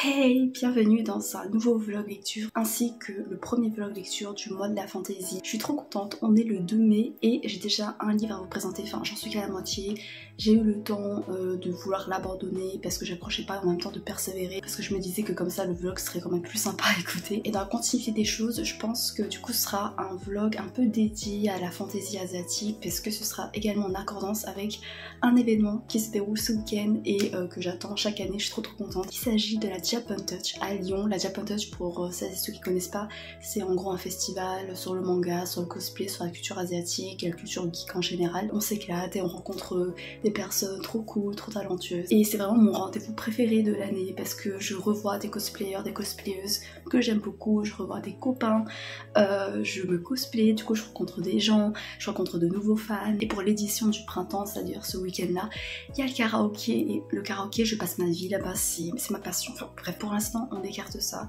Hey, bienvenue dans un nouveau vlog lecture ainsi que le premier vlog lecture du mois de la fantaisie. Je suis trop contente, on est le 2 mai et j'ai déjà un livre à vous présenter, enfin j'en suis qu'à la moitié. J'ai eu le temps de vouloir l'abandonner parce que j'approchais pas, en même temps de persévérer parce que je me disais que comme ça le vlog serait quand même plus sympa à écouter. Et dans la continuité des choses, je pense que du coup ce sera un vlog un peu dédié à la fantaisie asiatique parce que ce sera également en accordance avec un événement qui se déroule ce week-end et que j'attends chaque année, je suis trop contente. Il s'agit de la Japan Touch à Lyon. La Japan Touch, pour celles et ceux qui connaissent pas, c'est en gros un festival sur le manga, sur le cosplay, sur la culture asiatique et la culture geek en général. On s'éclate et on rencontre des personnes trop cool, trop talentueuses. Et c'est vraiment mon rendez-vous préféré de l'année parce que je revois des cosplayers, des cosplayeuses que j'aime beaucoup, je revois des copains, je me cosplay, du coup je rencontre des gens, je rencontre de nouveaux fans. Et pour l'édition du printemps, c'est-à-dire ce week-end là, il y a le karaoké et le karaoké, je passe ma vie là-bas, c'est ma passion. Enfin, bref, pour l'instant on écarte ça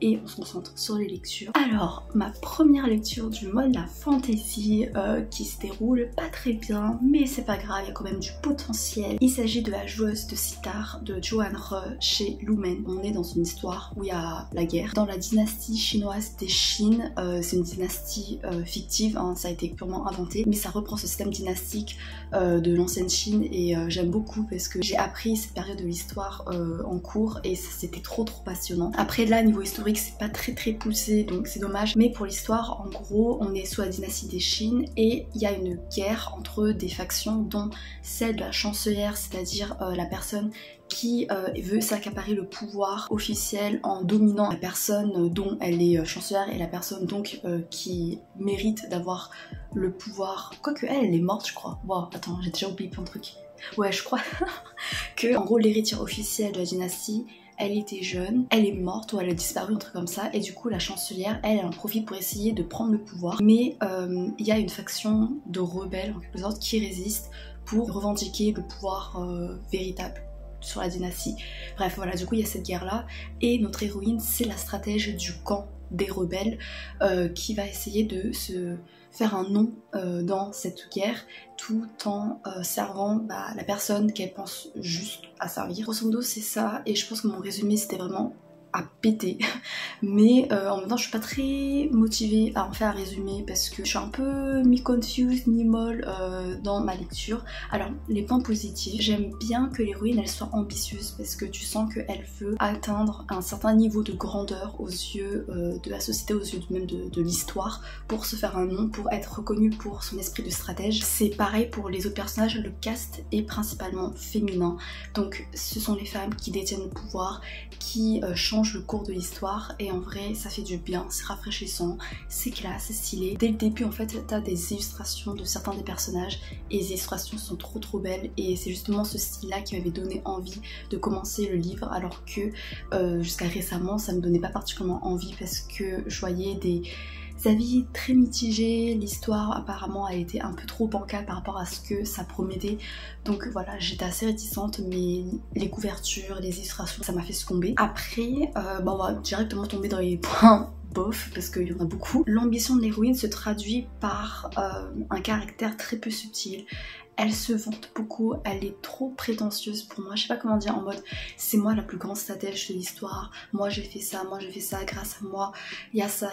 et on se concentre sur les lectures. Alors, ma première lecture du mois de la fantaisie qui se déroule pas très bien, mais c'est pas grave, il y a quand même du potentiel. Il s'agit de La joueuse de sitar de Joanne Re chez Lumen. On est dans une histoire où il y a la guerre. Dans la dynastie chinoise des Qin, c'est une dynastie fictive, hein, ça a été purement inventé, mais ça reprend ce système dynastique de l'ancienne Chine et j'aime beaucoup parce que j'ai appris cette période de l'histoire en cours et c'était trop passionnant. Après là, niveau historique, c'est pas très poussé, donc c'est dommage, mais pour l'histoire, en gros, on est sous la dynastie des Qin et il y a une guerre entre des factions, dont celle de la chancelière, c'est-à-dire la personne qui veut s'accaparer le pouvoir officiel en dominant la personne dont elle est chancelière et la personne donc qui mérite d'avoir le pouvoir. Quoique elle est morte, je crois. Wow, attends, j'ai déjà oublié plein de trucs. Ouais, je crois que en gros l'héritière officielle de la dynastie, elle était jeune, elle est morte ou elle a disparu, un truc comme ça, et du coup la chancelière, elle en profite pour essayer de prendre le pouvoir. Mais il y a une faction de rebelles en quelque sorte qui résiste pour revendiquer le pouvoir véritable sur la dynastie. Bref, voilà, du coup il y a cette guerre là et notre héroïne, c'est la stratège du camp des rebelles qui va essayer de se faire un nom dans cette guerre tout en servant la personne qu'elle pense juste à servir. Grosso modo c'est ça, et je pense que mon résumé c'était vraiment à péter mais en même temps je suis pas très motivée à en faire un résumé parce que je suis un peu mi-confuse, mi-molle dans ma lecture. Alors les points positifs, j'aime bien que l'héroïne elle soit ambitieuse parce que tu sens qu'elle veut atteindre un certain niveau de grandeur aux yeux de la société, aux yeux même de l'histoire, pour se faire un nom, pour être reconnue pour son esprit de stratège. C'est pareil pour les autres personnages, le cast est principalement féminin, donc ce sont les femmes qui détiennent le pouvoir, qui changent le cours de l'histoire, et en vrai ça fait du bien, c'est rafraîchissant, c'est classe, c'est stylé. Dès le début en fait t'as des illustrations de certains des personnages et les illustrations sont trop belles, et c'est justement ce style là qui m'avait donné envie de commencer le livre, alors que jusqu'à récemment ça me donnait pas particulièrement envie parce que je voyais des avis très mitigés, l'histoire apparemment a été un peu trop bancale par rapport à ce que ça promettait, donc voilà, j'étais assez réticente, mais les couvertures, les illustrations, ça m'a fait succomber. Après, on va directement tomber dans les points bof parce qu'il y en a beaucoup. L'ambition de l'héroïne se traduit par un caractère très peu subtil. Elle se vante beaucoup, elle est trop prétentieuse pour moi, je sais pas comment dire, en mode c'est moi la plus grande stratège de l'histoire, moi j'ai fait ça, grâce à moi, il y a ça,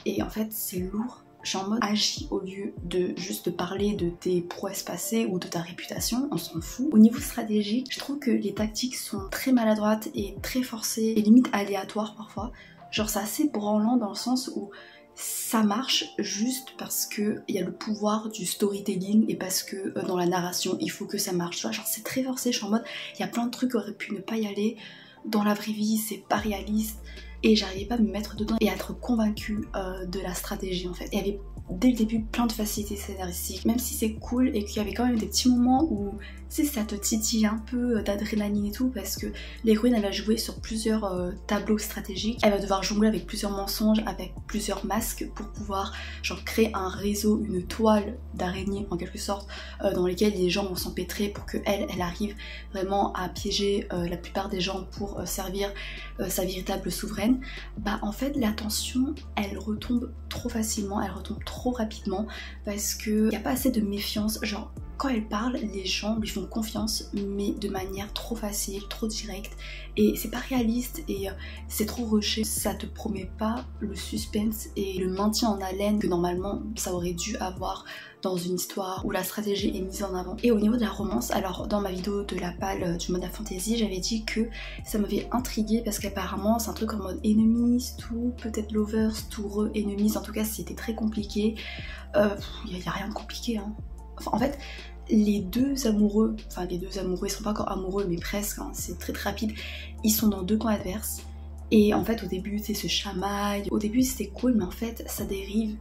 et en fait c'est lourd. Je suis en mode agis au lieu de juste parler de tes prouesses passées ou de ta réputation, on s'en fout. Au niveau stratégique, je trouve que les tactiques sont très maladroites et très forcées et limite aléatoires parfois. Genre c'est assez branlant dans le sens où ça marche juste parce que il y a le pouvoir du storytelling et parce que dans la narration il faut que ça marche. Tu vois, genre c'est très forcé, je suis en mode il y a plein de trucs qui auraient pu ne pas y aller. Dans la vraie vie c'est pas réaliste et j'arrivais pas à me mettre dedans et à être convaincue de la stratégie en fait. Il y avait dès le début plein de facilités scénaristiques, même si c'est cool et qu'il y avait quand même des petits moments où tu sais ça te titille un peu d'adrénaline et tout, parce que l'héroïne elle va jouer sur plusieurs tableaux stratégiques, elle va devoir jongler avec plusieurs mensonges, avec plusieurs masques pour pouvoir genre créer un réseau, une toile d'araignée en quelque sorte dans lesquelles les gens vont s'empêtrer pour que elle arrive vraiment à piéger la plupart des gens pour servir sa véritable souveraine. Bah en fait la tension elle retombe trop facilement, elle retombe trop rapidement parce que y a pas assez de méfiance, genre quand elle parle, les gens lui font font confiance mais de manière trop facile, trop directe et c'est pas réaliste et c'est trop rushé. Ça te promet pas le suspense et le maintien en haleine que normalement ça aurait dû avoir dans une histoire où la stratégie est mise en avant. Et au niveau de la romance, alors dans ma vidéo de la palle du mode la fantasy, j'avais dit que ça m'avait intriguée parce qu'apparemment c'est un truc en mode enemies to peut-être lovers to re-enemies, en tout cas c'était très compliqué. Y a rien de compliqué hein. Enfin, en fait les deux amoureux ils sont pas encore amoureux mais presque hein, c'est très très rapide, ils sont dans deux camps adverses et en fait au début c'est ce chamaille, au début c'était cool mais en fait ça dérive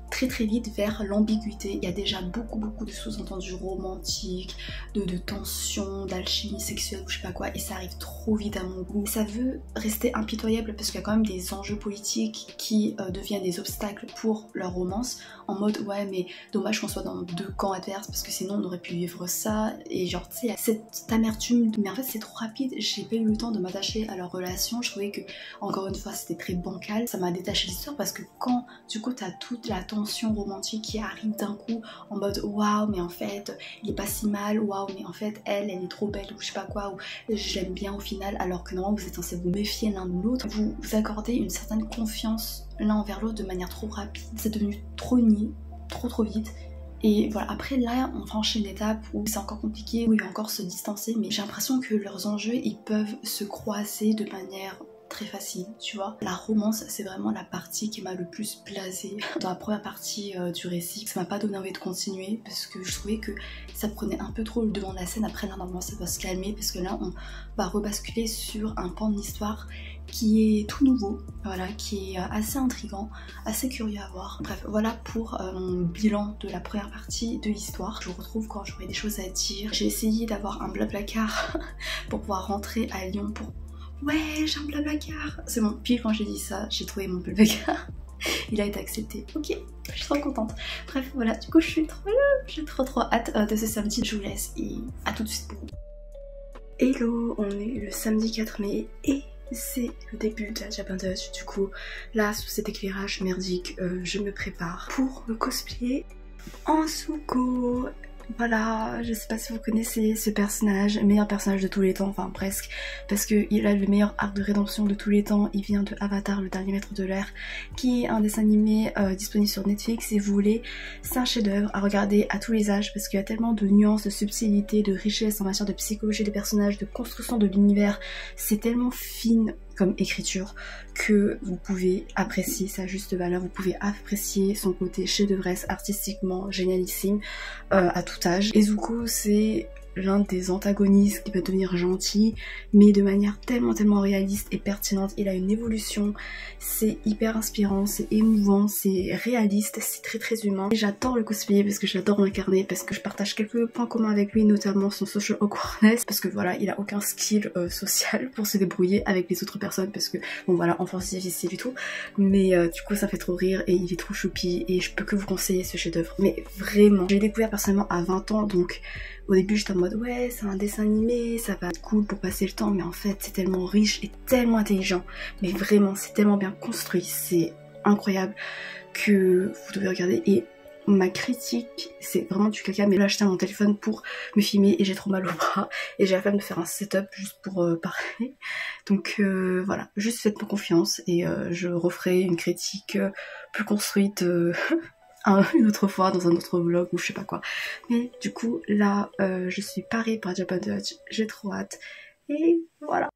très très vite vers l'ambiguïté. Il y a déjà beaucoup de sous-entendus romantiques, de tension, d'alchimie sexuelle ou je sais pas quoi et ça arrive trop vite à mon goût. Ça veut rester impitoyable parce qu'il y a quand même des enjeux politiques qui deviennent des obstacles pour leur romance en mode ouais mais dommage qu'on soit dans deux camps adverses parce que sinon on aurait pu vivre ça et genre tu sais cette amertume mais en fait c'est trop rapide, j'ai pas eu le temps de m'attacher à leur relation, je trouvais que encore une fois c'était très bancal, ça m'a détaché de l'histoire parce que quand du coup t'as toute la tension romantique qui arrive d'un coup en mode waouh mais en fait il est pas si mal, waouh mais en fait elle est trop belle ou je sais pas quoi ou je l'aime bien au final alors que normalement vous êtes censé vous méfier l'un de l'autre, vous accordez une certaine confiance l'un envers l'autre de manière trop rapide, c'est devenu trop niais, trop vite. Et voilà, après là on franchit une étape où c'est encore compliqué, où il va encore se distancer mais j'ai l'impression que leurs enjeux ils peuvent se croiser de manière très facile, tu vois. La romance c'est vraiment la partie qui m'a le plus blasée dans la première partie du récit. Ça m'a pas donné envie de continuer parce que je trouvais que ça prenait un peu trop le devant de la scène. Après là normalement ça va se calmer parce que là on va rebasculer sur un pan de l'histoire qui est tout nouveau, voilà, qui est assez intriguant, assez curieux à voir. Bref, voilà pour mon bilan de la première partie de l'histoire. Je vous retrouve quand j'aurai des choses à dire. J'ai essayé d'avoir un blablacar pour pouvoir rentrer à Lyon pour... Ouais, j'ai un blablacar. C'est bon, puis quand j'ai dit ça, j'ai trouvé mon blablacar. Il a été accepté. Ok, je suis trop contente. Bref, voilà, du coup, j'ai trop hâte de ce samedi. Je vous laisse et à tout de suite pour vous. Hello, on est le samedi 4 mai et c'est le début de la Japan Touch. Du coup, là, sous cet éclairage merdique, je me prépare pour le cosplay en Zuko. Voilà, je sais pas si vous connaissez ce personnage, meilleur personnage de tous les temps, enfin presque, parce qu'il a le meilleur arc de rédemption de tous les temps. Il vient de Avatar, le dernier maître de l'air, qui est un dessin animé disponible sur Netflix. Et vous voulez, c'est un chef-d'œuvre à regarder à tous les âges parce qu'il y a tellement de nuances, de subtilités, de richesse en matière de psychologie des personnages, de construction de l'univers. C'est tellement fine comme écriture que vous pouvez apprécier sa juste valeur, vous pouvez apprécier son côté chef-d'œuvre artistiquement génialissime à tout âge. Et Zuko c'est l'un des antagonistes qui peut devenir gentil mais de manière tellement réaliste et pertinente. Il a une évolution, c'est hyper inspirant, c'est émouvant, c'est réaliste, c'est très humain. Et j'adore le cosplayer parce que j'adore m'incarner, parce que je partage quelques points communs avec lui, notamment son social awkwardness, parce que voilà, il a aucun skill social pour se débrouiller avec les autres personnes, parce que bon voilà, enfant c'est difficile du tout, mais du coup ça fait trop rire et il est trop choupi et je peux que vous conseiller ce chef d'œuvre. Mais vraiment, j'ai découvert personnellement à 20 ans, donc au début j'étais en mode ouais c'est un dessin animé, ça va être cool pour passer le temps, mais en fait c'est tellement riche et tellement intelligent, mais vraiment c'est tellement bien construit, c'est incroyable que vous devez regarder. Et ma critique c'est vraiment du caca, mais là j'étais à mon téléphone pour me filmer et j'ai trop mal au bras et j'ai la flemme de faire un setup juste pour parler, donc voilà, juste faites-moi confiance et je referai une critique plus construite une autre fois dans un autre vlog ou je sais pas quoi. Mais du coup là je suis parée par Japan Touch, j'ai trop hâte et voilà.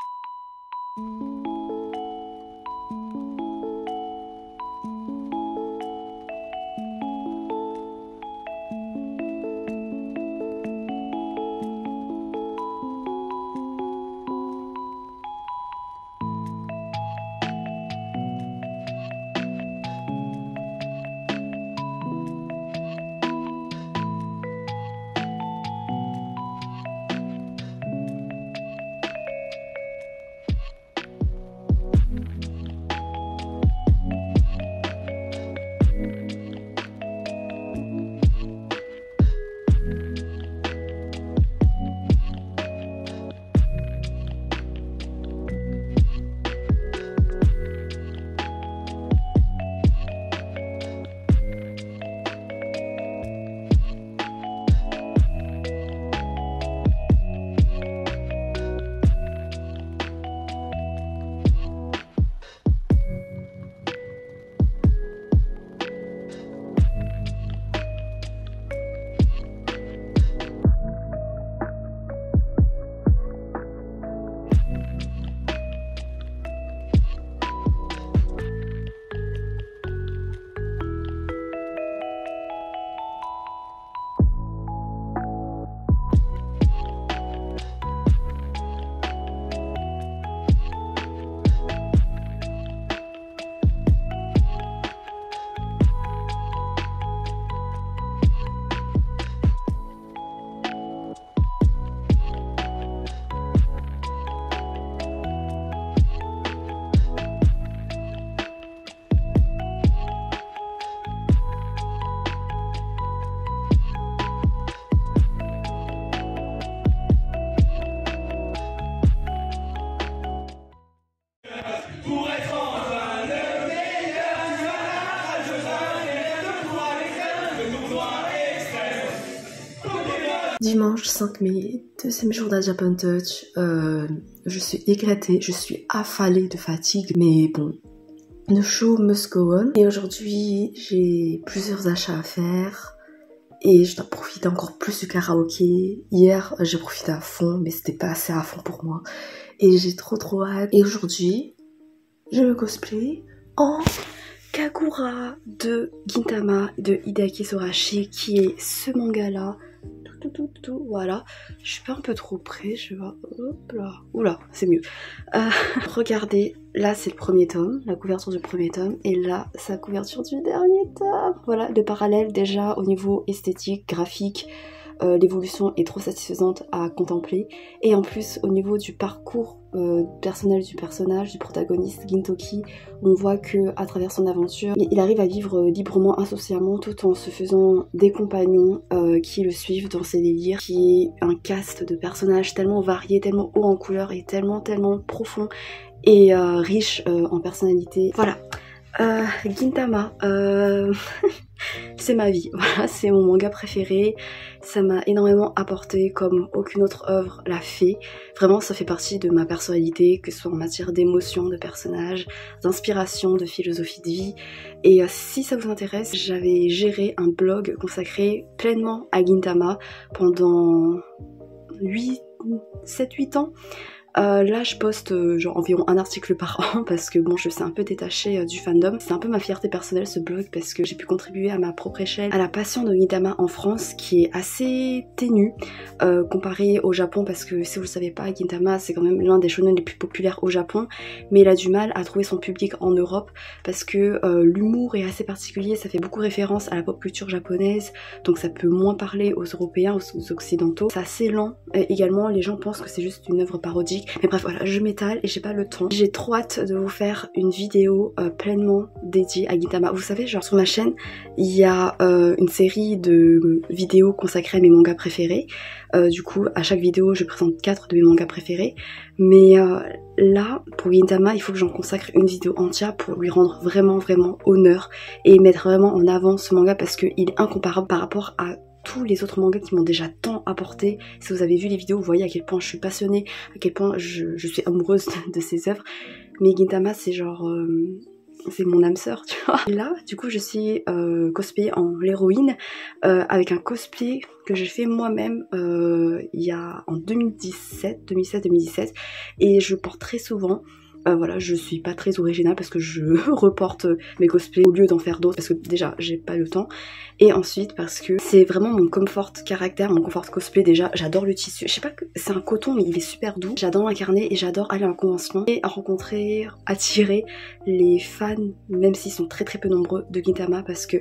Dimanche 5 mai, deuxième jour de la Japan Touch. Je suis éclatée, je suis affalée de fatigue, mais bon, the show must go on. Et aujourd'hui, j'ai plusieurs achats à faire et je dois profiter encore plus du karaoké. Hier, j'ai profité à fond, mais c'était pas assez à fond pour moi. Et j'ai trop hâte. Et aujourd'hui, je me cosplay en Kagura de Gintama de Hideaki Sorachi, qui est ce manga-là. Voilà, je suis pas un peu trop près, je vois, hop là, oula, c'est mieux. Regardez, là c'est le premier tome, la couverture du premier tome, et là c'est la couverture du dernier tome. Voilà, le parallèle déjà au niveau esthétique, graphique, l'évolution est trop satisfaisante à contempler, et en plus au niveau du parcours personnel du personnage, du protagoniste Gintoki, on voit que à travers son aventure, il arrive à vivre librement, insouciamment, tout en se faisant des compagnons qui le suivent dans ses délires, qui est un cast de personnages tellement variés, tellement haut en couleur et tellement profond et riche en personnalité. Voilà. Gintama, c'est ma vie, voilà, c'est mon manga préféré, ça m'a énormément apporté comme aucune autre œuvre l'a fait, vraiment ça fait partie de ma personnalité, que ce soit en matière d'émotion, de personnages, d'inspiration, de philosophie de vie, et si ça vous intéresse, j'avais géré un blog consacré pleinement à Gintama pendant 7-8 ans. Là je poste genre environ un article par an parce que bon je suis un peu détachée du fandom. C'est un peu ma fierté personnelle ce blog parce que j'ai pu contribuer à ma propre échelle à la passion de Gintama en France qui est assez ténue comparé au Japon, parce que si vous le savez pas, Gintama c'est quand même l'un des shonen les plus populaires au Japon, mais il a du mal à trouver son public en Europe parce que l'humour est assez particulier, ça fait beaucoup référence à la pop culture japonaise, donc ça peut moins parler aux Européens, aux Occidentaux. C'est assez lent, également les gens pensent que c'est juste une œuvre parodique. Mais bref voilà, je m'étale et j'ai pas le temps. J'ai trop hâte de vous faire une vidéo pleinement dédiée à Gintama. Vous savez, genre sur ma chaîne, il y a une série de vidéos consacrées à mes mangas préférés. Du coup, à chaque vidéo, je présente 4 de mes mangas préférés. Mais là, pour Gintama, il faut que j'en consacre une vidéo entière pour lui rendre vraiment honneur et mettre vraiment en avant ce manga parce qu'il est incomparable par rapport à tous les autres mangas qui m'ont déjà tant apporté. Si vous avez vu les vidéos, vous voyez à quel point je suis passionnée, à quel point je suis amoureuse de ces œuvres. Mais Gintama, c'est genre... c'est mon âme sœur, tu vois. Et là, du coup, je suis cosplayée en l'héroïne avec un cosplay que j'ai fait moi-même il y a en 2017, et je porte très souvent. Voilà, je suis pas très originale parce que je reporte mes cosplays au lieu d'en faire d'autres parce que déjà j'ai pas le temps, et ensuite parce que c'est vraiment mon comfort caractère, mon comfort cosplay. Déjà j'adore le tissu, je sais pas, c'est un coton mais il est super doux, j'adore l'incarner et j'adore aller en convention et rencontrer, attirer les fans, même s'ils sont très peu nombreux, de Gintama, parce que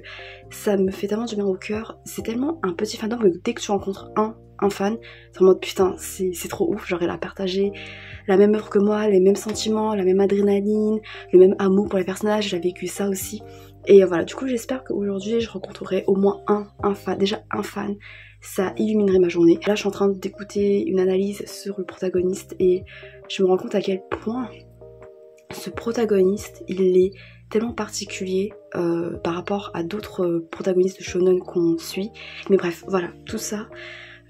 ça me fait tellement du bien au cœur. C'est tellement un petit fandom que dès que tu rencontres un fan, c'est en mode putain c'est trop ouf, genre il a partagé la même œuvre que moi, les mêmes sentiments, la même adrénaline, le même amour pour les personnages, j'ai vécu ça aussi. Et voilà, du coup j'espère qu'aujourd'hui je rencontrerai au moins un fan, déjà un fan, ça illuminerait ma journée. Là je suis en train d'écouter une analyse sur le protagoniste et je me rends compte à quel point ce protagoniste, il est tellement particulier par rapport à d'autres protagonistes de shonen qu'on suit. Mais bref, voilà, tout ça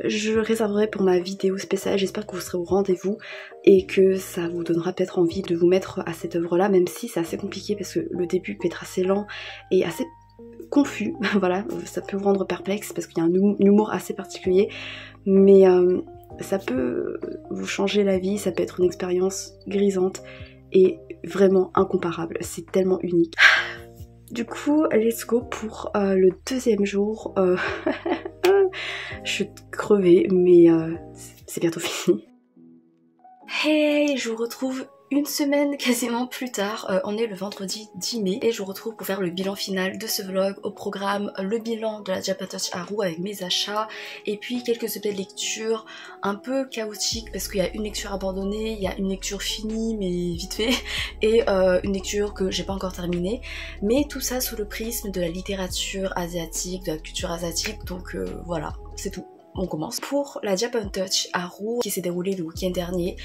je réserverai pour ma vidéo spéciale. J'espère que vous serez au rendez-vous et que ça vous donnera peut-être envie de vous mettre à cette œuvre là, même si c'est assez compliqué parce que le début peut être assez lent et assez confus. Voilà, ça peut vous rendre perplexe parce qu'il y a un humour assez particulier, mais ça peut vous changer la vie, ça peut être une expérience grisante et vraiment incomparable, c'est tellement unique. Du coup, let's go pour le deuxième jour. Je suis crevée, mais c'est bientôt fini. Hey, je vous retrouve une semaine quasiment plus tard, on est le vendredi 10 mai et je vous retrouve pour faire le bilan final de ce vlog. Au programme, le bilan de la Japan Touch Haru avec mes achats et puis quelques objets de lecture un peu chaotiques parce qu'il y a une lecture abandonnée, il y a une lecture finie mais vite fait et une lecture que j'ai pas encore terminée, mais tout ça sous le prisme de la littérature asiatique, de la culture asiatique, donc voilà, c'est tout. On commence. Pour la Japan Touch Haru qui s'est déroulée le week-end dernier,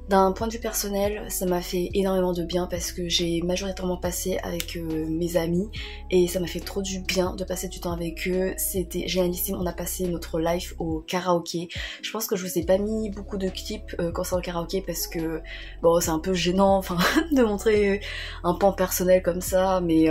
D'un point de vue personnel, ça m'a fait énormément de bien parce que j'ai majoritairement passé avec mes amis et ça m'a fait trop du bien de passer du temps avec eux. C'était génialissime, on a passé notre life au karaoké. Je pense que je vous ai pas mis beaucoup de clips quand c'est au karaoké parce que bon, c'est un peu gênant enfin de montrer un pan personnel comme ça, mais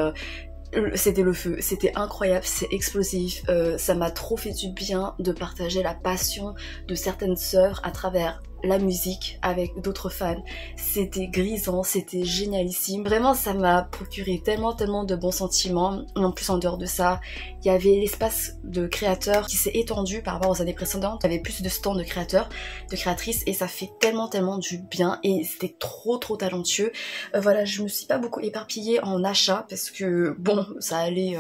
c'était le feu, c'était incroyable, c'est explosif, ça m'a trop fait du bien de partager la passion de certaines sœurs à travers la musique avec d'autres fans. C'était grisant, c'était génialissime. Vraiment, ça m'a procuré tellement de bons sentiments. En plus, en dehors de ça, il y avait l'espace de créateurs qui s'est étendu par rapport aux années précédentes. Il y avait plus de stands de créateurs, de créatrices et ça fait tellement du bien et c'était trop talentueux. Voilà, je me suis pas beaucoup éparpillée en achats parce que bon, ça allait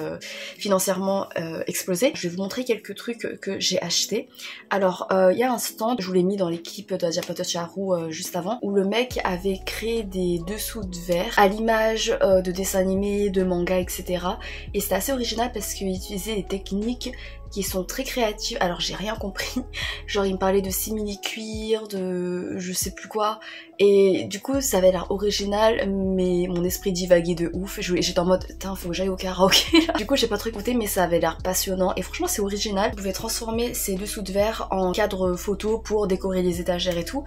financièrement exploser. Je vais vous montrer quelques trucs que j'ai achetés. Alors, il y a un stand, je vous l'ai mis dans l'équipe de Japantoche Haru juste avant, où le mec avait créé des dessous de verre à l'image de dessins animés, de mangas, etc. Et c'était assez original parce qu'il utilisait des techniques qui sont très créatives. Alors j'ai rien compris, genre il me parlait de simili-cuir, de je sais plus quoi, et du coup ça avait l'air original, mais mon esprit divaguait de ouf. J'étais en mode putain faut que j'aille au karaoké. Du coup j'ai pas trop écouté, mais ça avait l'air passionnant et franchement c'est original. Vous pouvez transformer ces dessous de verre en cadre photo pour décorer les étagères et tout.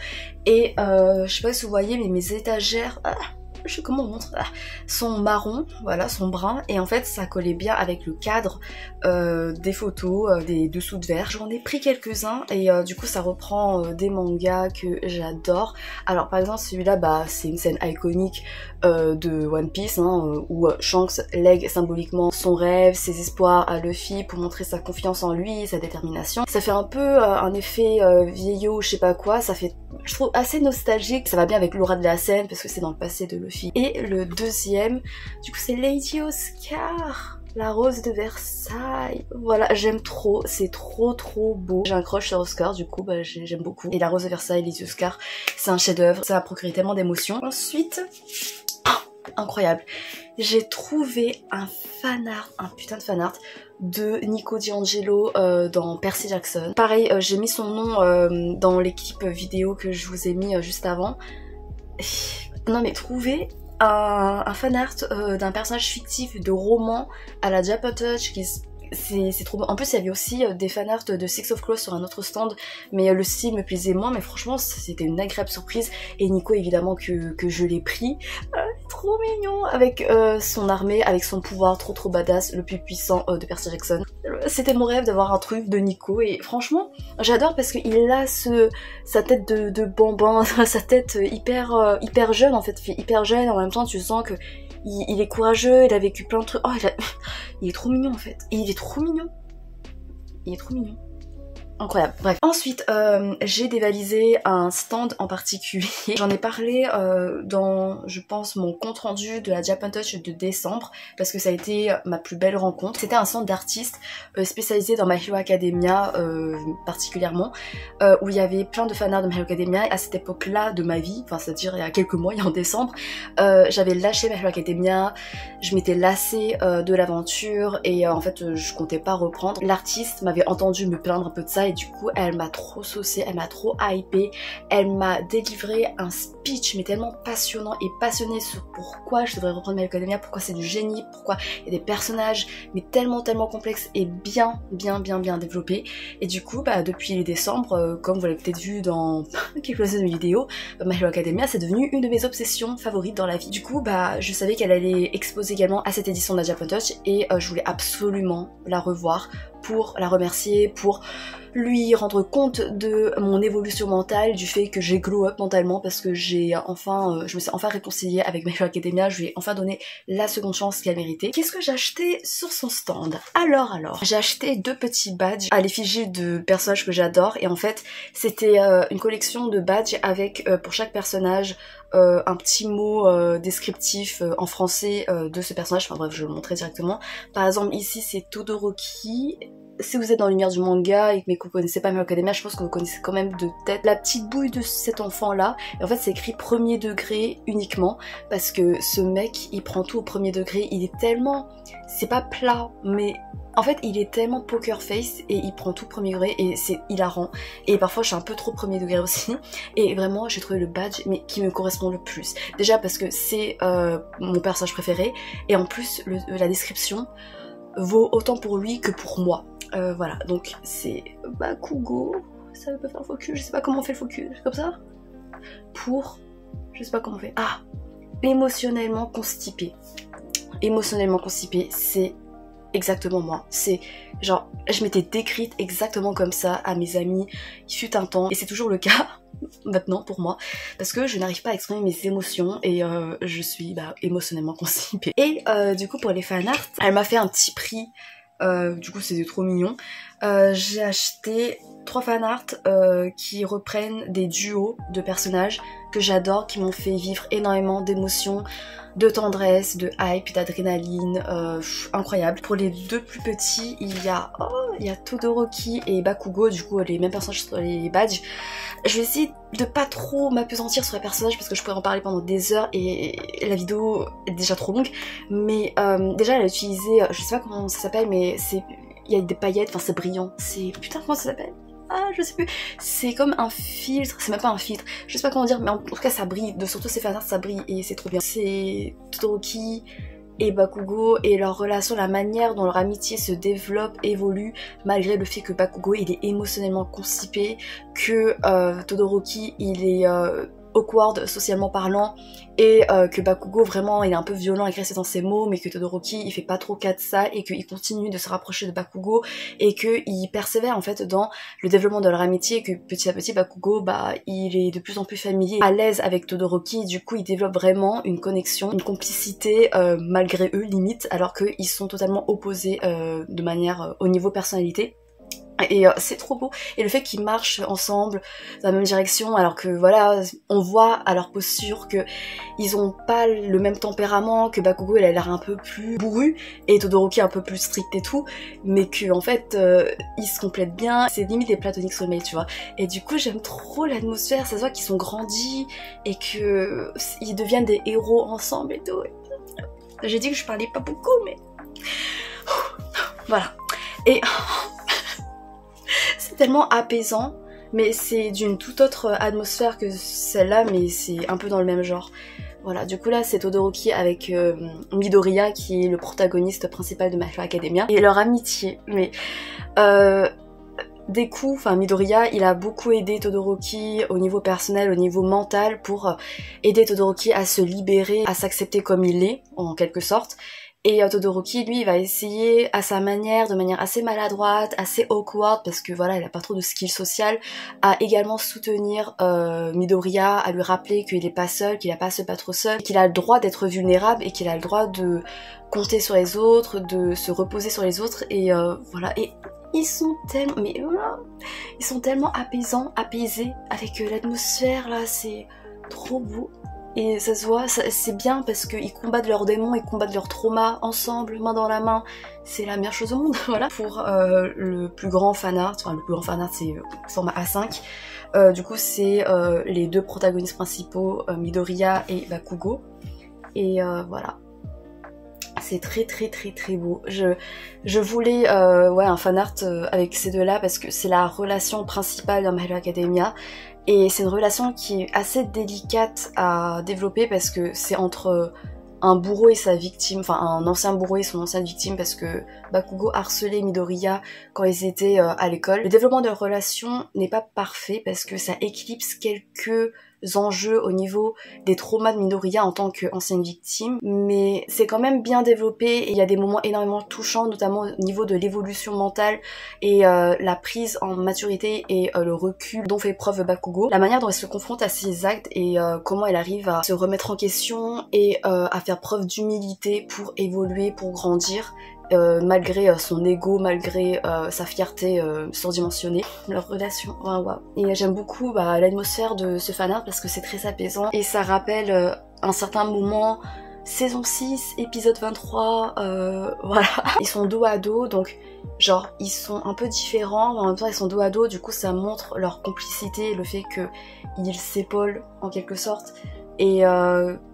Et je sais pas si vous voyez, mais mes étagères, je sais comment on montre, sont marron, voilà, sont bruns, et en fait ça collait bien avec le cadre des photos, des dessous de verre. J'en ai pris quelques-uns et du coup ça reprend des mangas que j'adore. Alors par exemple celui-là, bah c'est une scène iconique de One Piece, hein, où Shanks lègue symboliquement son rêve, ses espoirs à Luffy pour montrer sa confiance en lui, sa détermination. Ça fait un peu un effet vieillot, je sais pas quoi, ça fait, je trouve, assez nostalgique. Ça va bien avec l'aura de la scène parce que c'est dans le passé de Luffy. Et le deuxième, du coup c'est Lady Oscar, la rose de Versailles. Voilà, j'aime trop, c'est trop beau. J'ai un crush sur Oscar, du coup bah, j'aime beaucoup. Et la rose de Versailles, Lady Oscar, c'est un chef-d'œuvre, ça a procuré tellement d'émotions. Ensuite, incroyable, j'ai trouvé un fanart, un putain de fanart de Nico D'Angelo dans Percy Jackson. Pareil, j'ai mis son nom dans l'équipe vidéo que je vous ai mis juste avant. Non mais trouver un fanart d'un personnage fictif de roman à la Japantoche qui c'est trop bon. En plus il y avait aussi des fanarts de Six of Claws sur un autre stand, mais le style me plaisait moins, mais franchement c'était une agréable surprise. Et Nico évidemment que je l'ai pris, trop mignon, avec son armée, avec son pouvoir trop badass, le plus puissant de Percy Jackson. C'était mon rêve d'avoir un truc de Nico et franchement j'adore parce qu'il a sa tête de bambin, sa tête hyper jeune en fait, hyper jeune, en même temps tu sens que il est courageux, il a vécu plein de trucs. Oh, il est trop mignon en fait. Et il est trop mignon. Il est trop mignon. Incroyable. Bref. Ensuite, j'ai dévalisé un stand en particulier. J'en ai parlé dans, je pense, mon compte rendu de la Japantoche de décembre, parce que ça a été ma plus belle rencontre. C'était un stand d'artistes spécialisé dans My Hero Academia particulièrement, où il y avait plein de fanarts de My Hero Academia. Et à cette époque-là de ma vie, enfin c'est-à-dire il y a quelques mois, il y a en décembre, j'avais lâché My Hero Academia, je m'étais lassée de l'aventure et en fait je comptais pas reprendre. L'artiste m'avait entendu me plaindre un peu de ça et du coup elle m'a trop saucée, elle m'a trop hypée, elle m'a délivré un speech mais tellement passionnant et passionné sur pourquoi je devrais reprendre My Hero Academia, pourquoi c'est du génie, pourquoi il y a des personnages mais tellement complexes et bien développés. Et du coup bah depuis décembre, comme vous l'avez peut-être vu dans quelques-unes de mes vidéos, My Hero Academia c'est devenu une de mes obsessions favorites dans la vie. Du coup bah je savais qu'elle allait exposer également à cette édition de la Japantoche et je voulais absolument la revoir pour la remercier, pour lui rendre compte de mon évolution mentale, du fait que j'ai glow up mentalement parce que j'ai enfin, je me suis enfin réconciliée avec My Hero Academia, je lui ai enfin donné la seconde chance qu'elle méritait. Qu'est-ce que j'ai acheté sur son stand? Alors, j'ai acheté 2 petits badges à l'effigie de personnages que j'adore et en fait c'était une collection de badges avec pour chaque personnage un petit mot descriptif en français de ce personnage, enfin bref je vais le montrer directement. Par exemple ici c'est Todoroki. Si vous êtes dans l'univers du manga et que vous connaissez pas My Hero Academia, je pense que vous connaissez quand même de tête la petite bouille de cet enfant là. Et en fait c'est écrit premier degré uniquement parce que ce mec il prend tout au premier degré, il est tellement, c'est pas plat mais En fait, il est tellement poker face et il prend tout premier degré et c'est hilarant. Et parfois, je suis un peu trop premier degré aussi. Et vraiment, j'ai trouvé le badge mais qui me correspond le plus. Déjà parce que c'est mon personnage préféré et en plus, la description vaut autant pour lui que pour moi. Voilà, donc c'est Bakugo. Ça veut pas faire le focus, je sais pas comment on fait le focus. Comme ça. Pour... Je sais pas comment on fait. Ah, émotionnellement constipé. Émotionnellement constipé, c'est exactement moi. C'est genre, je m'étais décrite exactement comme ça à mes amis, il fut un temps, et c'est toujours le cas maintenant pour moi, parce que je n'arrive pas à exprimer mes émotions et je suis émotionnellement constipée. Et du coup pour les fanarts, elle m'a fait un petit prix, du coup c'était trop mignon. J'ai acheté 3 fanarts qui reprennent des duos de personnages que j'adore, qui m'ont fait vivre énormément d'émotions, de tendresse, de hype, d'adrénaline, incroyable. Pour les 2 plus petits, il y a Todoroki et Bakugo, du coup les mêmes personnages sur les badges. Je vais essayer de pas trop m'apesantir sur les personnages parce que je pourrais en parler pendant des heures et la vidéo est déjà trop longue. Mais déjà elle a utilisé, je sais pas comment ça s'appelle, mais il y a des paillettes, enfin c'est brillant. C'est... Putain, comment ça s'appelle ? Ah, je sais plus. C'est comme un filtre, c'est même pas un filtre, je sais pas comment dire, mais en tout cas ça brille, surtout ces fanarts ça brille et c'est trop bien. C'est Todoroki et Bakugo et leur relation, la manière dont leur amitié se développe, évolue, malgré le fait que Bakugo il est émotionnellement constipé, que Todoroki il est awkward socialement parlant et que Bakugo vraiment il est un peu violent et agressif dans ses mots, mais que Todoroki il fait pas trop cas de ça et qu'il continue de se rapprocher de Bakugo et qu'il persévère en fait dans le développement de leur amitié, et que petit à petit Bakugo il est de plus en plus familier, à l'aise avec Todoroki, du coup il développe vraiment une connexion, une complicité malgré eux limite, alors qu'ils sont totalement opposés de manière au niveau personnalité. Et c'est trop beau, et le fait qu'ils marchent ensemble dans la même direction, alors que voilà, on voit à leur posture que ils ont pas le même tempérament, que Bakugo elle a l'air un peu plus bourru et Todoroki un peu plus strict et tout, mais que en fait ils se complètent bien, c'est limite des platoniques soulmates, tu vois. Et du coup j'aime trop l'atmosphère, ça se voit qu'ils sont grandis et que ils deviennent des héros ensemble et tout. J'ai dit que je parlais pas beaucoup, mais voilà. Et c'est tellement apaisant, mais c'est d'une toute autre atmosphère que celle-là, mais c'est un peu dans le même genre. Voilà, du coup là c'est Todoroki avec Midoriya qui est le protagoniste principal de My Hero Academia, et leur amitié, mais des coups, enfin Midoriya il a beaucoup aidé Todoroki au niveau personnel, au niveau mental, pour aider Todoroki à se libérer, à s'accepter comme il est en quelque sorte. Et Todoroki, lui, il va essayer à sa manière, de manière assez maladroite, assez awkward, parce que voilà, il a pas trop de skills social, à également soutenir Midoriya, à lui rappeler qu'il est pas seul, qu'il a pas à se battre seul, qu'il a le droit d'être vulnérable et qu'il a le droit de compter sur les autres, de se reposer sur les autres, et voilà. Et ils sont tellement, mais voilà, ils sont tellement apaisants, apaisés, avec l'atmosphère là, c'est trop beau. Et ça se voit, c'est bien parce qu'ils combattent leurs démons, ils combattent leurs traumas ensemble, main dans la main. C'est la meilleure chose au monde, voilà. Pour le plus grand fanart, enfin le plus grand fanart c'est format A5. Du coup c'est les 2 protagonistes principaux, Midoriya et Bakugo. Et voilà. C'est très très très très beau. Je voulais un fanart avec ces 2-là parce que c'est la relation principale dans My Hero Academia. Et c'est une relation qui est assez délicate à développer parce que c'est entre un bourreau et sa victime, enfin un ancien bourreau et son ancienne victime, parce que Bakugo harcelait Midoriya quand ils étaient à l'école. Le développement de leur relation n'est pas parfait parce que ça éclipse quelques enjeux au niveau des traumas de Midoriya en tant qu'ancienne victime, mais c'est quand même bien développé et il y a des moments énormément touchants, notamment au niveau de l'évolution mentale et la prise en maturité et le recul dont fait preuve Bakugo, la manière dont elle se confronte à ses actes et comment elle arrive à se remettre en question et à faire preuve d'humilité pour évoluer, pour grandir. Malgré son ego, malgré sa fierté surdimensionnée, leur relation, wow. Et j'aime beaucoup l'atmosphère de ce fanart parce que c'est très apaisant et ça rappelle un certain moment, saison 6, épisode 23, voilà. Ils sont dos à dos, donc genre ils sont un peu différents, mais en même temps ils sont dos à dos, du coup ça montre leur complicité, le fait qu'ils s'épaulent en quelque sorte. et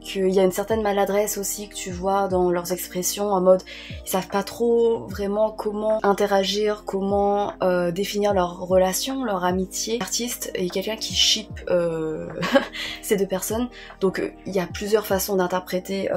qu'il y a une certaine maladresse aussi que tu vois dans leurs expressions, en mode ils savent pas trop vraiment comment interagir, comment définir leur relation, leur amitié. L'artiste est quelqu'un qui ship ces deux personnes, donc il y a plusieurs façons d'interpréter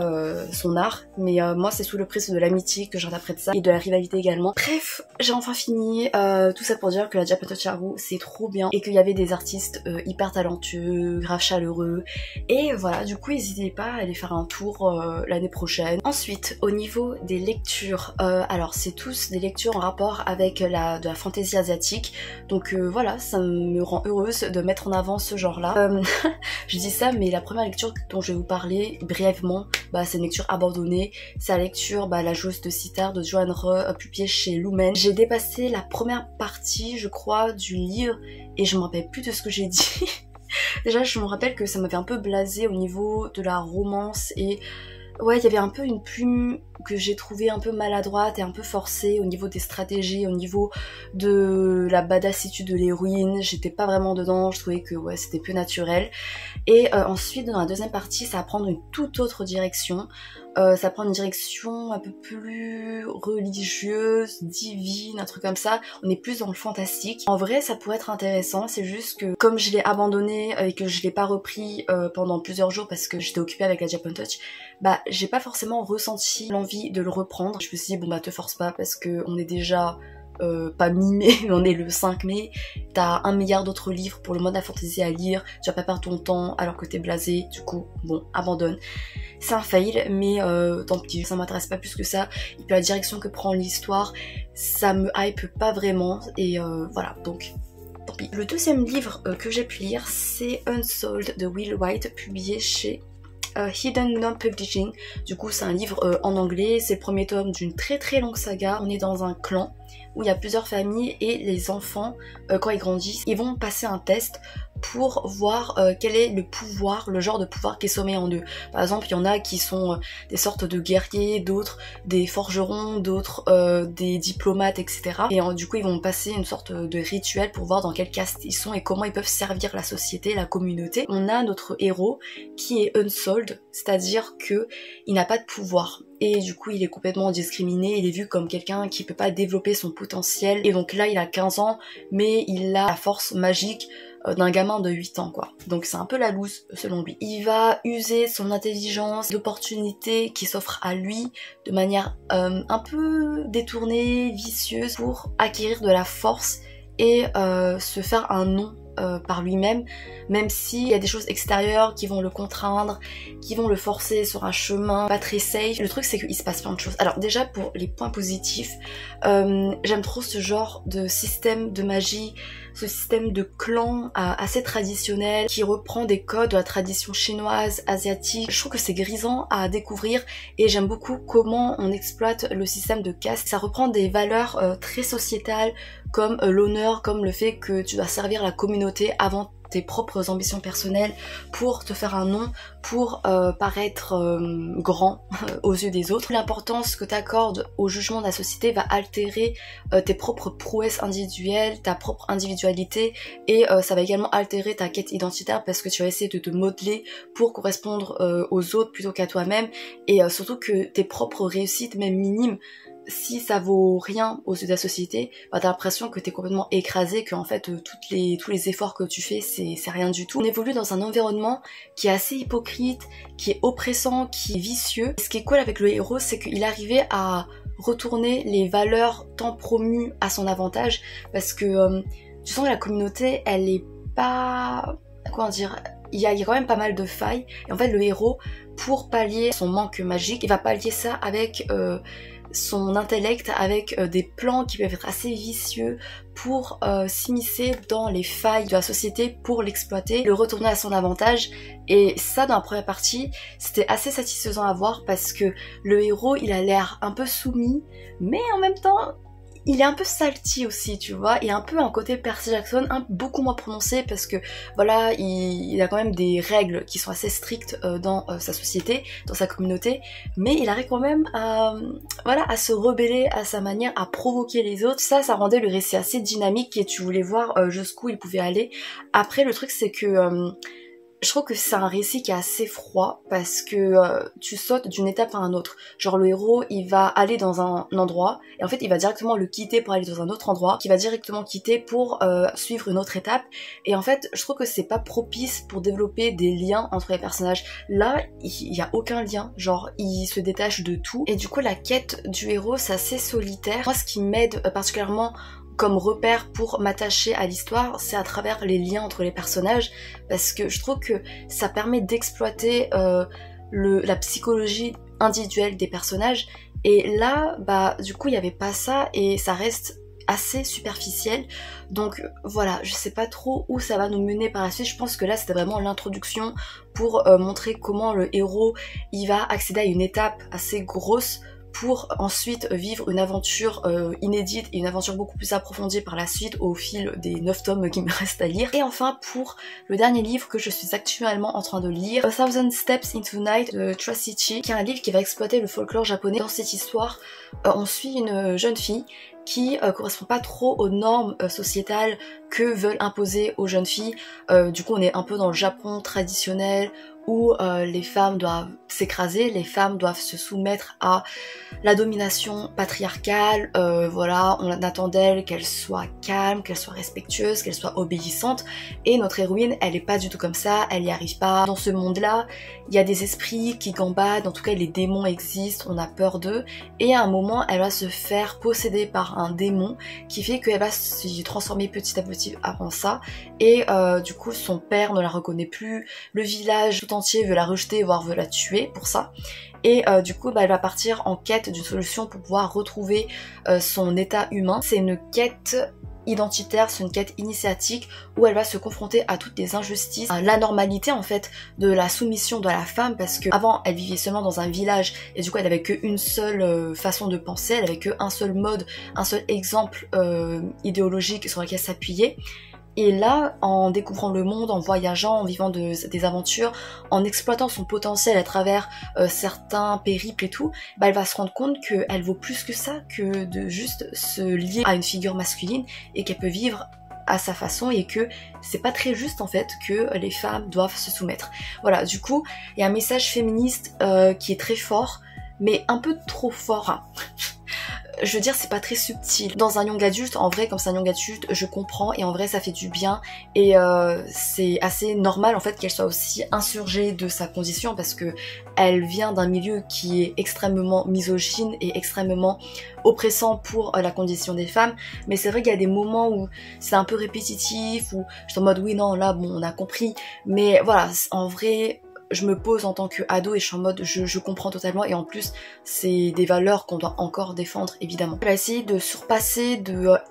son art, mais moi c'est sous le prisme de l'amitié que j'interprète ça, et de la rivalité également. Bref, j'ai enfin fini, tout ça pour dire que la Japan Touch Haru c'est trop bien, et qu'il y avait des artistes hyper talentueux, grave chaleureux, et voilà, du coup n'hésitez pas à aller faire un tour l'année prochaine. Ensuite, au niveau des lectures, alors c'est tous des lectures en rapport avec de la fantaisie asiatique, donc voilà, ça me rend heureuse de mettre en avant ce genre là. Je dis ça, mais la première lecture dont je vais vous parler brièvement, c'est une lecture abandonnée, c'est la lecture La joueuse de sitar de Joanne Re, publiée chez Lumen. J'ai dépassé la première partie, je crois, du livre, et je me rappelle plus de ce que j'ai dit. Déjà, je me rappelle que ça m'avait un peu blasé au niveau de la romance, et ouais, il y avait un peu une plume que j'ai trouvée un peu maladroite et un peu forcée au niveau des stratégies, au niveau de la badassitude de l'héroïne. J'étais pas vraiment dedans, je trouvais que ouais, c'était peu naturel. Et ensuite, dans la deuxième partie, ça va prendre une toute autre direction. Ça prend une direction un peu plus religieuse, divine, un truc comme ça. On est plus dans le fantastique. En vrai, ça pourrait être intéressant, c'est juste que comme je l'ai abandonné et que je l'ai pas repris pendant plusieurs jours parce que j'étais occupée avec la Japan Touch, j'ai pas forcément ressenti l'envie de le reprendre. Je me suis dit, te force pas parce que on est déjà... pas mi-mai, mais on est le 5 mai, t'as 1 milliard d'autres livres pour le mois de la fantaisie à lire, tu vas pas perdre ton temps alors que t'es blasé, du coup, abandonne. C'est un fail, mais tant pis, ça m'intéresse pas plus que ça, et puis la direction que prend l'histoire, ça me hype pas vraiment, et voilà, donc... tant pis. Le deuxième livre que j'ai pu lire, c'est Unsold de Will White, publié chez... Hidden Gnome Publishing. Du coup c'est un livre en anglais, c'est le premier tome d'une très très longue saga. On est dans un clan où il y a plusieurs familles, et les enfants quand ils grandissent, ils vont passer un test pour voir quel est le pouvoir, le genre de pouvoir qui est sommeil en eux. Par exemple, il y en a qui sont des sortes de guerriers, d'autres des forgerons, d'autres des diplomates, etc. Et du coup, ils vont passer une sorte de rituel pour voir dans quelle caste ils sont et comment ils peuvent servir la société, la communauté. On a notre héros qui est unsold, c'est-à-dire que il n'a pas de pouvoir. Et du coup il est complètement discriminé, il est vu comme quelqu'un qui peut pas développer son potentiel, et donc là il a 15 ans mais il a la force magique d'un gamin de 8 ans quoi. Donc c'est un peu la loose selon lui. Il va user son intelligence, d'opportunités qui s'offrent à lui de manière un peu détournée, vicieuse, pour acquérir de la force et se faire un nom par lui-même, même s'il y a des choses extérieures qui vont le contraindre, qui vont le forcer sur un chemin pas très safe. Le truc c'est qu'il se passe plein de choses. Alors déjà pour les points positifs, j'aime trop ce genre de système de magie, ce système de clan assez traditionnel qui reprend des codes de la tradition chinoise, asiatique. Je trouve que c'est grisant à découvrir, et j'aime beaucoup comment on exploite le système de caste. Ça reprend des valeurs très sociétales comme l'honneur, comme le fait que tu dois servir la communauté avant tes propres ambitions personnelles pour te faire un nom, pour paraître grand aux yeux des autres. L'importance que tu accordes au jugement de la société va altérer tes propres prouesses individuelles, ta propre individualité, et ça va également altérer ta quête identitaire parce que tu vas essayer de te modeler pour correspondre aux autres plutôt qu'à toi-même, et surtout que tes propres réussites, même minimes, si ça vaut rien aux yeux de la société, t'as l'impression que t'es complètement écrasé, que en fait tous les efforts que tu fais c'est rien du tout. On évolue dans un environnement qui est assez hypocrite, qui est oppressant, qui est vicieux. Et ce qui est cool avec le héros, c'est qu'il arrivait à retourner les valeurs tant promues à son avantage, parce que tu sens que la communauté elle est pas... comment dire, il y a quand même pas mal de failles, et en fait le héros, pour pallier son manque magique, il va pallier ça avec son intellect, avec des plans qui peuvent être assez vicieux pour s'immiscer dans les failles de la société pour l'exploiter, le retourner à son avantage. Et ça, dans la première partie, c'était assez satisfaisant à voir parce que le héros, il a l'air un peu soumis, mais en même temps il est un peu salty aussi, tu vois, et un peu un côté Percy Jackson, beaucoup moins prononcé parce que voilà, il a quand même des règles qui sont assez strictes dans sa société, dans sa communauté, mais il arrive quand même à se rebeller à sa manière, à provoquer les autres. Ça rendait le récit assez dynamique et tu voulais voir jusqu'où il pouvait aller. Après, le truc c'est que je trouve que c'est un récit qui est assez froid parce que tu sautes d'une étape à un autre. Genre le héros, il va aller dans un endroit et en fait il va directement le quitter pour aller dans un autre endroit, qui va directement quitter pour suivre une autre étape. Et en fait, je trouve que c'est pas propice pour développer des liens entre les personnages. Là, il y a aucun lien, genre il se détache de tout. Et du coup, la quête du héros, c'est assez solitaire. Moi, ce qui m'aide particulièrement comme repère pour m'attacher à l'histoire, c'est à travers les liens entre les personnages, parce que je trouve que ça permet d'exploiter la psychologie individuelle des personnages, et là, bah du coup il n'y avait pas ça, et ça reste assez superficiel, donc voilà, je sais pas trop où ça va nous mener par la suite. Je pense que là c'était vraiment l'introduction pour montrer comment le héros il va accéder à une étape assez grosse pour ensuite vivre une aventure inédite et une aventure beaucoup plus approfondie par la suite au fil des 9 tomes qui me restent à lire. Et enfin pour le dernier livre que je suis actuellement en train de lire, A Thousand Steps into Night de Trasichi, qui est un livre qui va exploiter le folklore japonais. Dans cette histoire, on suit une jeune fille qui correspond pas trop aux normes sociétales que veulent imposer aux jeunes filles. Du coup on est un peu dans le Japon traditionnel où les femmes doivent s'écraser, les femmes doivent se soumettre à la domination patriarcale, voilà, on attend d'elle qu'elle soit calme, qu'elle soit respectueuse, qu'elle soit obéissante, et notre héroïne, elle est pas du tout comme ça, elle y arrive pas. Dans ce monde-là, il y a des esprits qui gambadent, en tout cas les démons existent, on a peur d'eux, et à un moment, elle va se faire posséder par un démon qui fait qu'elle va se transformer petit à petit avant ça, et du coup son père ne la reconnaît plus, le village tout entier veut la rejeter, voire veut la tuer pour ça. Et du coup bah, elle va partir en quête d'une solution pour pouvoir retrouver son état humain. C'est une quête identitaire, c'est une quête initiatique où elle va se confronter à toutes les injustices, à l'anormalité en fait de la soumission de la femme, parce que avant elle vivait seulement dans un village et du coup elle avait qu'une seule façon de penser, elle avait qu'un seul mode, un seul exemple idéologique sur lequel s'appuyer. Et là, en découvrant le monde, en voyageant, en vivant des aventures, en exploitant son potentiel à travers certains périples et tout, bah elle va se rendre compte qu'elle vaut plus que ça, que de juste se lier à une figure masculine et qu'elle peut vivre à sa façon, et que c'est pas très juste en fait que les femmes doivent se soumettre. Voilà, du coup, il y a un message féministe qui est très fort, mais un peu trop fort. Hein. Je veux dire, c'est pas très subtil. Dans un young adulte, en vrai, comme c'est un young adulte, je comprends, et en vrai ça fait du bien, et c'est assez normal en fait qu'elle soit aussi insurgée de sa condition, parce que elle vient d'un milieu qui est extrêmement misogyne et extrêmement oppressant pour la condition des femmes. Mais c'est vrai qu'il y a des moments où c'est un peu répétitif, où je suis en mode oui non là bon on a compris, mais voilà, en vrai je me pose en tant qu'ado et je suis en mode je comprends totalement, et en plus c'est des valeurs qu'on doit encore défendre évidemment. Elle va essayer de surpasser,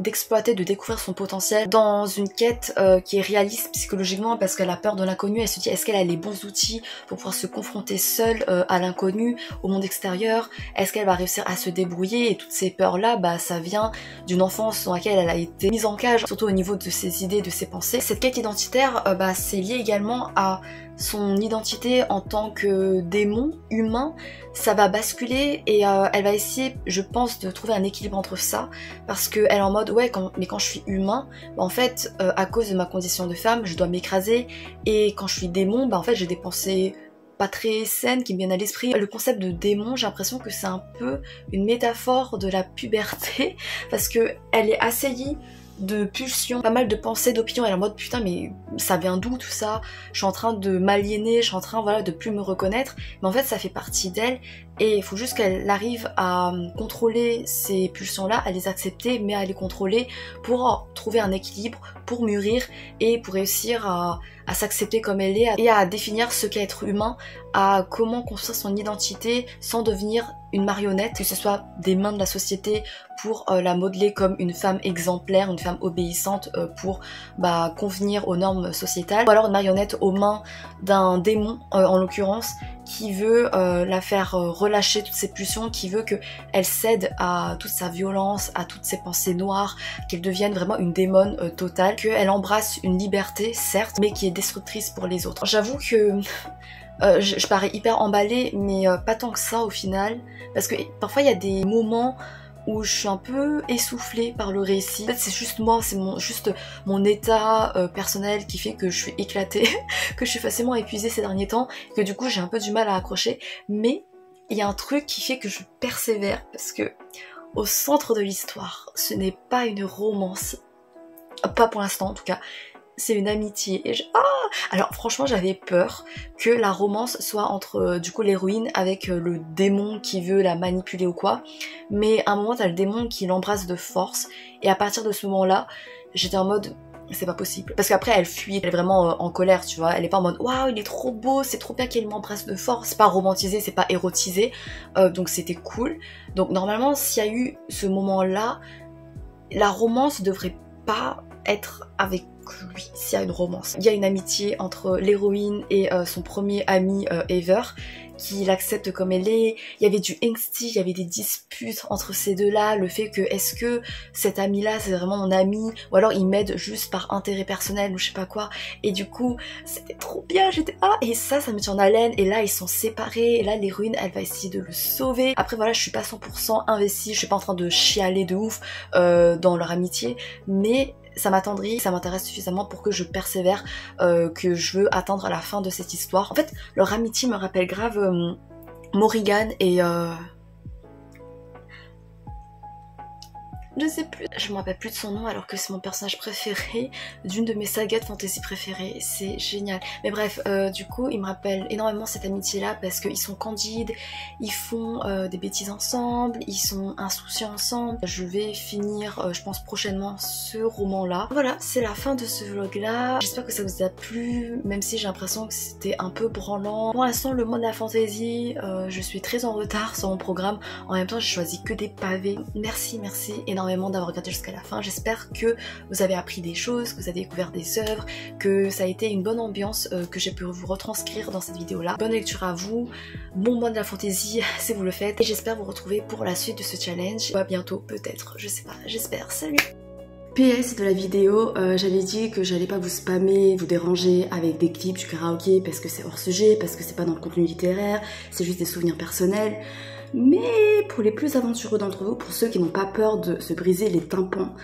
d'exploiter, de découvrir son potentiel dans une quête qui est réaliste psychologiquement, parce qu'elle a peur de l'inconnu. Elle se dit est-ce qu'elle a les bons outils pour pouvoir se confronter seule à l'inconnu, au monde extérieur, est-ce qu'elle va réussir à se débrouiller, et toutes ces peurs là bah ça vient d'une enfance dans laquelle elle a été mise en cage, surtout au niveau de ses idées, de ses pensées. Cette quête identitaire bah c'est lié également à son identité en tant que démon humain. Ça va basculer, et elle va essayer, je pense, de trouver un équilibre entre ça, parce qu'elle est en mode ouais mais quand je suis humain, bah, en fait à cause de ma condition de femme je dois m'écraser, et quand je suis démon bah en fait j'ai des pensées pas très saines qui me viennent à l'esprit. Le concept de démon, j'ai l'impression que c'est un peu une métaphore de la puberté, parce que elle est assaillie de pulsions, pas mal de pensées, d'opinions. Elle est en mode putain mais ça vient d'où tout ça, je suis en train de m'aliéner, je suis en train voilà de plus me reconnaître, mais en fait ça fait partie d'elle, et il faut juste qu'elle arrive à contrôler ces pulsions là, à les accepter mais à les contrôler pour trouver un équilibre, pour mûrir et pour réussir à s'accepter comme elle est et à définir ce qu'est être humain, à comment construire son identité sans devenir une marionnette, que ce soit des mains de la société pour la modeler comme une femme exemplaire, une femme obéissante pour bah, convenir aux normes sociétales, ou alors une marionnette aux mains d'un démon en l'occurrence, qui veut la faire relâcher toutes ses pulsions, qui veut qu'elle cède à toute sa violence, à toutes ses pensées noires, qu'elle devienne vraiment une démone totale, qu'elle embrasse une liberté certes, mais qui est destructrice pour les autres. J'avoue que je parais hyper emballée, mais pas tant que ça au final, parce que parfois il y a des moments où je suis un peu essoufflée par le récit. Peut-être c'est juste moi, c'est juste mon état personnel qui fait que je suis éclatée, que je suis facilement épuisée ces derniers temps, que du coup j'ai un peu du mal à accrocher, mais il y a un truc qui fait que je persévère, parce que au centre de l'histoire, ce n'est pas une romance, pas pour l'instant en tout cas, c'est une amitié. Et alors franchement j'avais peur que la romance soit entre du coup l'héroïne avec le démon qui veut la manipuler ou quoi, mais à un moment t'as le démon qui l'embrasse de force, et à partir de ce moment là j'étais en mode c'est pas possible, parce qu'après elle fuit, elle est vraiment en colère, tu vois, elle est pas en mode waouh il est trop beau, c'est trop bien qu'il m'embrasse de force, c'est pas romantisé, c'est pas érotisé, donc c'était cool. Donc normalement s'il y a eu ce moment là, la romance devrait pas être avec lui. S'il y a une romance, il y a une amitié entre l'héroïne et son premier ami Ever, qui l'accepte comme elle est. Il y avait du angsty, il y avait des disputes entre ces deux là, le fait que est-ce que cet ami là c'est vraiment mon ami, ou alors il m'aide juste par intérêt personnel ou je sais pas quoi, et du coup c'était trop bien, j'étais et ça me tient en haleine. Et là ils sont séparés, et là l'héroïne elle va essayer de le sauver. Après voilà, je suis pas 100% investie, je suis pas en train de chialer de ouf dans leur amitié, mais ça m'attendrit, ça m'intéresse suffisamment pour que je persévère, que je veux attendre à la fin de cette histoire. En fait, leur amitié me rappelle grave Morrigan et je sais plus, je me rappelle plus de son nom alors que c'est mon personnage préféré d'une de mes sagas de fantasy préférées, c'est génial. Mais bref, du coup il me rappelle énormément cette amitié là, parce qu'ils sont candides, ils font des bêtises ensemble, ils sont insouciants ensemble. Je vais finir je pense prochainement ce roman là. Voilà, c'est la fin de ce vlog là, j'espère que ça vous a plu, même si j'ai l'impression que c'était un peu branlant. Pour l'instant le monde de la fantasy, je suis très en retard sur mon programme, en même temps j'ai choisi que des pavés. Merci énormément d'avoir regardé jusqu'à la fin. J'espère que vous avez appris des choses, que vous avez découvert des œuvres, que ça a été une bonne ambiance que j'ai pu vous retranscrire dans cette vidéo là. Bonne lecture à vous, bon mois de la fantaisie si vous le faites, et j'espère vous retrouver pour la suite de ce challenge. À bientôt peut-être, je sais pas, j'espère. Salut. PS de la vidéo, j'avais dit que j'allais pas vous spammer, vous déranger avec des clips du karaoké parce que c'est hors sujet, parce que c'est pas dans le contenu littéraire, c'est juste des souvenirs personnels. Mais pour les plus aventureux d'entre vous, pour ceux qui n'ont pas peur de se briser les tympans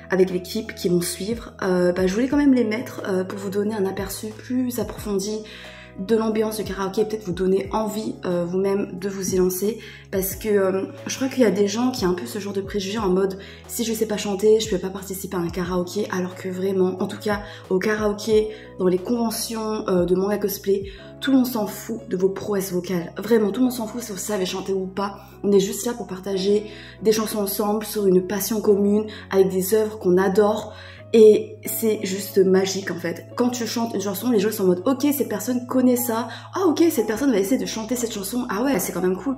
avec les clips qui vont suivre, je voulais quand même les mettre pour vous donner un aperçu plus approfondi de l'ambiance du karaoké et peut-être vous donner envie vous-même de vous y lancer, parce que je crois qu'il y a des gens qui ont un peu ce genre de préjugés en mode si je sais pas chanter je peux pas participer à un karaoké, alors que vraiment, en tout cas au karaoké, dans les conventions de manga cosplay, tout le monde s'en fout de vos prouesses vocales, vraiment tout le monde s'en fout si vous savez chanter ou pas. On est juste là pour partager des chansons ensemble sur une passion commune avec des œuvres qu'on adore. Et c'est juste magique en fait. Quand tu chantes une chanson, les gens sont en mode ok, cette personne connaît ça. Ah ok, cette personne va essayer de chanter cette chanson. Ah ouais, c'est quand même cool.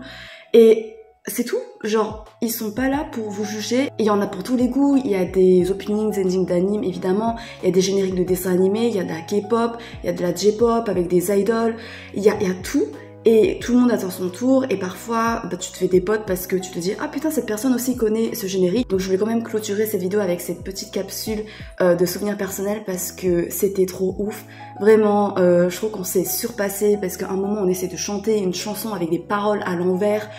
Et c'est tout. Genre, ils sont pas là pour vous juger. Il y en a pour tous les goûts. Il y a des openings, endings d'anime évidemment. Il y a des génériques de dessins animés. Il y a de la K-pop. Il y a de la J-pop avec des idols. Il y a tout. Et tout le monde attend son tour, et parfois tu te fais des potes parce que tu te dis ah putain cette personne aussi connaît ce générique. Donc je voulais quand même clôturer cette vidéo avec cette petite capsule de souvenirs personnels parce que c'était trop ouf. Vraiment je trouve qu'on s'est surpassé parce qu'à un moment on essaie de chanter une chanson avec des paroles à l'envers.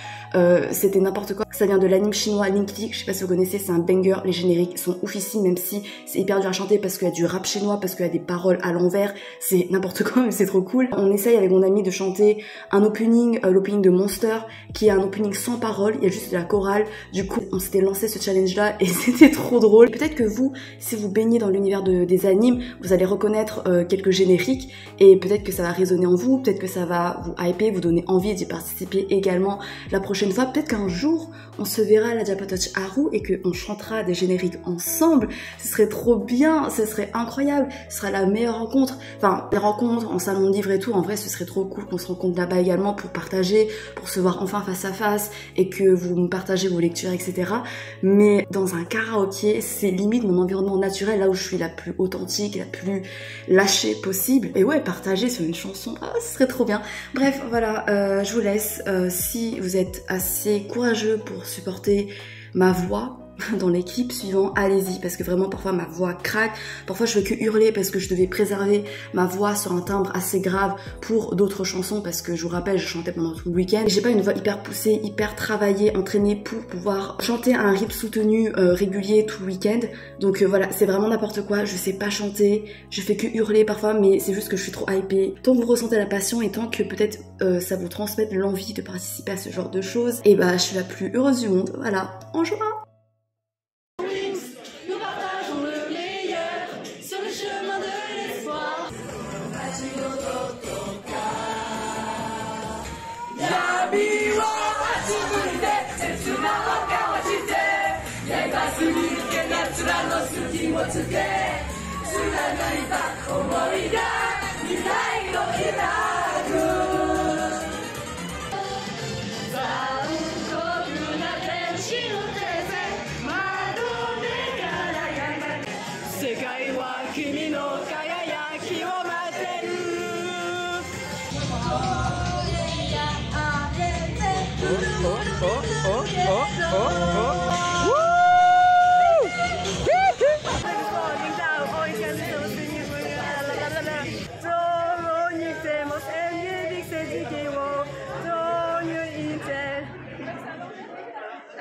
C'était n'importe quoi. Ça vient de l'anime chinois Linkly, je sais pas si vous connaissez, c'est un banger, les génériques sont oufissimes même si c'est hyper dur à chanter parce qu'il y a du rap chinois, parce qu'il y a des paroles à l'envers, c'est n'importe quoi mais c'est trop cool. On essaye avec mon ami de chanter un opening, l'opening de Monster, qui est un opening sans paroles, il y a juste de la chorale. Du coup on s'était lancé ce challenge là et c'était trop drôle. Peut-être que vous, si vous baignez dans l'univers des animes, vous allez reconnaître quelques génériques et peut-être que ça va résonner en vous, peut-être que ça va vous hyper, vous donner envie d'y participer également la prochaine fois. Peut-être qu'un jour on se verra à la Japatoch Haru et qu'on chantera des génériques ensemble. Ce serait trop bien, ce serait incroyable, ce sera la meilleure rencontre. Enfin, les rencontres en salon de livre et tout, en vrai ce serait trop cool qu'on se rencontre là-bas également pour partager, pour se voir enfin face à face et que vous me partagez vos lectures, etc. Mais dans un karaoké, c'est limite mon environnement naturel, là où je suis la plus authentique, la plus lâchée possible. Et ouais, partager sur une chanson, ce serait trop bien. Bref, voilà, je vous laisse. Si vous êtes assez courageux pour supporter ma voix, dans les clips suivants, allez-y, parce que vraiment parfois ma voix craque, parfois je fais que hurler parce que je devais préserver ma voix sur un timbre assez grave pour d'autres chansons, parce que je vous rappelle, je chantais pendant tout le week-end. J'ai pas une voix hyper poussée, hyper travaillée, entraînée pour pouvoir chanter à un rythme soutenu régulier tout le week-end. Donc voilà, c'est vraiment n'importe quoi, je sais pas chanter, je fais que hurler parfois, mais c'est juste que je suis trop hypée. Tant que vous ressentez la passion et tant que peut-être ça vous transmette l'envie de participer à ce genre de choses, et bah je suis la plus heureuse du monde, voilà, en juin.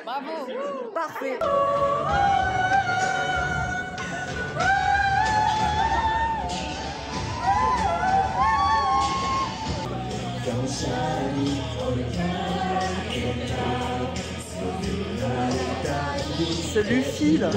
Bravo! Parfait! C'est Luffy là.